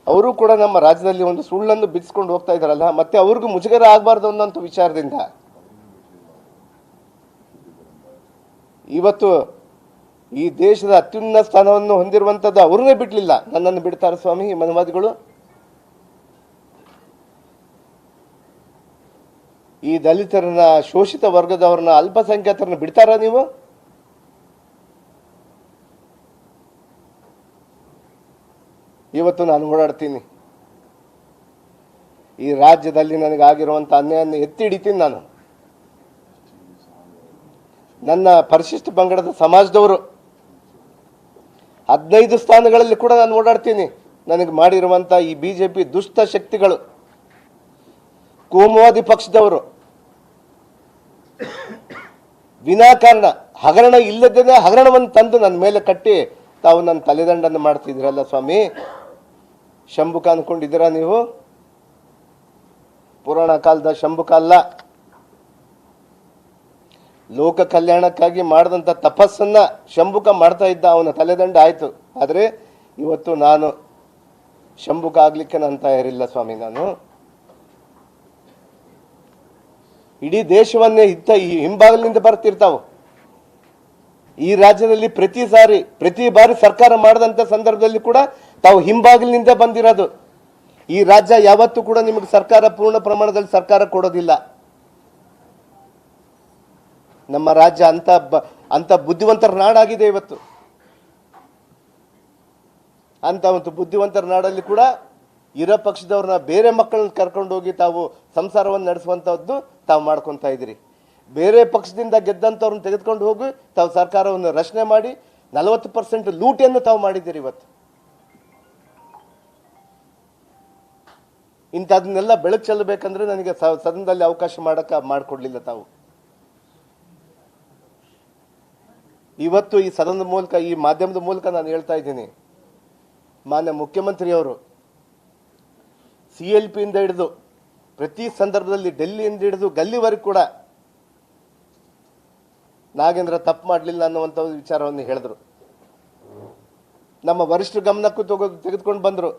ಅವರು ಕೂಡ ನಮ್ಮ ರಾಜ್ಯದಲ್ಲಿ ಒಂದು ಸುಳ್ಳನ್ನು ಬಿಡಿಸ್ಕೊಂಡು ಹೋಗ್ತಾ ಇದ್ದಾರಲ್ಲ, ಮತ್ತೆ ಅವ್ರಿಗೂ ಮುಜುಗರ ಆಗಬಾರ್ದು ಅನ್ನೋಂಥ ವಿಚಾರದಿಂದ ಇವತ್ತು ಈ ದೇಶದ ಅತ್ಯುನ್ನತ ಸ್ಥಾನವನ್ನು ಹೊಂದಿರುವಂಥದ್ದು ಅವ್ರನ್ನೇ ಬಿಡಲಿಲ್ಲ. ನನ್ನನ್ನು ಬಿಡ್ತಾರೆ ಸ್ವಾಮಿ ಈ ಮನುವಾದಿಗಳು? ಈ ದಲಿತರನ್ನ, ಶೋಷಿತ ವರ್ಗದವ್ರನ್ನ, ಅಲ್ಪಸಂಖ್ಯಾತರನ್ನ ಬಿಡ್ತಾರ ನೀವು? ಇವತ್ತು ನಾನು ಓಡಾಡ್ತೀನಿ, ಈ ರಾಜ್ಯದಲ್ಲಿ ನನಗಾಗಿರುವಂಥ ಅನ್ಯಾಯವನ್ನು ಎತ್ತಿ ಹಿಡಿತೀನಿ. ನಾನು ನನ್ನ ಪರಿಶಿಷ್ಟ ಪಂಗಡದ ಸಮಾಜದವರು 15 ಸ್ಥಾನಗಳಲ್ಲಿ ಕೂಡ ನಾನು ಓಡಾಡ್ತೀನಿ. ನನಗೆ ಮಾಡಿರುವಂಥ ಈ ಬಿಜೆಪಿ ದುಷ್ಟ ಶಕ್ತಿಗಳು, ಕೋಮುವಾದಿ ಪಕ್ಷದವರು ವಿನಾಕಾರಣ ಹಗರಣ ಇಲ್ಲದೇನೆ ಹಗರಣವನ್ನು ತಂದು ನನ್ನ ಮೇಲೆ ಕಟ್ಟಿ ತಾವು ನನ್ನ ತಲೆದಂಡನ್ನು ಮಾಡ್ತಿದ್ದೀರಲ್ಲ ಸ್ವಾಮಿ. ಶಂಭುಕ ಅನ್ಕೊಂಡಿದ್ದೀರಾ ನೀವು? ಪುರಾಣ ಕಾಲದ ಶಂಭುಕ ಅಲ್ಲ. ಲೋಕ ಕಲ್ಯಾಣಕ್ಕಾಗಿ ಮಾಡಿದಂಥ ತಪಸ್ಸನ್ನ ಶಂಭುಕ ಮಾಡ್ತಾ ಇದ್ದ, ಅವನ ತಲೆದಂಡ ಆಯ್ತು. ಆದರೆ ಇವತ್ತು ನಾನು ಶಂಭುಕ ಆಗ್ಲಿಕ್ಕೆ ನನ್ನ ತಯಾರಿಲ್ಲ ಸ್ವಾಮಿ. ನಾನು ಇಡೀ ದೇಶವನ್ನೇ ಈ ಹಿಂಬಾಗಲಿನಿಂದ ಬರ್ತಿರ್ತಾವೆ. ಈ ರಾಜ್ಯದಲ್ಲಿ ಪ್ರತಿ ಬಾರಿ ಸರ್ಕಾರ ಮಾಡಿದಂಥ ಸಂದರ್ಭದಲ್ಲಿ ಕೂಡ ತಾವು ಹಿಂಬಾಗಿಲಿನಿಂದ ಬಂದಿರೋದು. ಈ ರಾಜ್ಯ ಯಾವತ್ತೂ ಕೂಡ ನಿಮಗೆ ಸರ್ಕಾರ ಪೂರ್ಣ ಪ್ರಮಾಣದಲ್ಲಿ ಸರ್ಕಾರ ಕೊಡೋದಿಲ್ಲ. ನಮ್ಮ ರಾಜ್ಯ ಅಂತ ಬುದ್ಧಿವಂತರ ನಾಡಾಗಿದೆ ಇವತ್ತು. ಅಂತ ಒಂದು ಬುದ್ಧಿವಂತರ ನಾಡಲ್ಲಿ ಕೂಡ ಇರೋ ಪಕ್ಷದವ್ರನ್ನ, ಬೇರೆ ಮಕ್ಕಳನ್ನ ಕರ್ಕೊಂಡು ಹೋಗಿ ತಾವು ಸಂಸಾರವನ್ನು ನಡೆಸುವಂಥದ್ದು ತಾವು ಮಾಡ್ಕೊತಾ ಇದ್ದೀರಿ. ಬೇರೆ ಪಕ್ಷದಿಂದ ಗೆದ್ದಂಥವ್ರನ್ನ ತೆಗೆದುಕೊಂಡು ಹೋಗಿ ತಾವು ಸರ್ಕಾರವನ್ನು ರಚನೆ ಮಾಡಿ 40% ಲೂಟಿಯನ್ನು ತಾವು ಮಾಡಿದ್ದೀರಿ. ಇವತ್ತು ಇಂಥದನ್ನೆಲ್ಲ ಬೆಳಕು ಚೆಲ್ಲಬೇಕಂದ್ರೆ ನನಗೆ ಸದನದಲ್ಲಿ ಅವಕಾಶ ಮಾಡಿಕೊಡ್ಲಿಲ್ಲ ತಾವು. ಇವತ್ತು ಈ ಸದನದ ಮೂಲಕ, ಈ ಮಾಧ್ಯಮದ ಮೂಲಕ ನಾನು ಹೇಳ್ತಾ ಇದ್ದೀನಿ, ಮಾನ್ಯ ಮುಖ್ಯಮಂತ್ರಿಯವರು CLP ಇಂದ ಹಿಡಿದು ಪ್ರತಿ ಸಂದರ್ಭದಲ್ಲಿ ಡೆಲ್ಲಿಯಿಂದ ಹಿಡಿದು ಗಲ್ಲಿವರೆಗೂ ಕೂಡ ನಾಗೇಂದ್ರ ತಪ್ಪು ಮಾಡಲಿಲ್ಲ ಅನ್ನುವಂಥ ವಿಚಾರವನ್ನು ಹೇಳಿದ್ರು. ನಮ್ಮ ವರಿಷ್ಠರ ಗಮನಕ್ಕೂ ತೆಗೆದುಕೊಂಡು ಬಂದರು.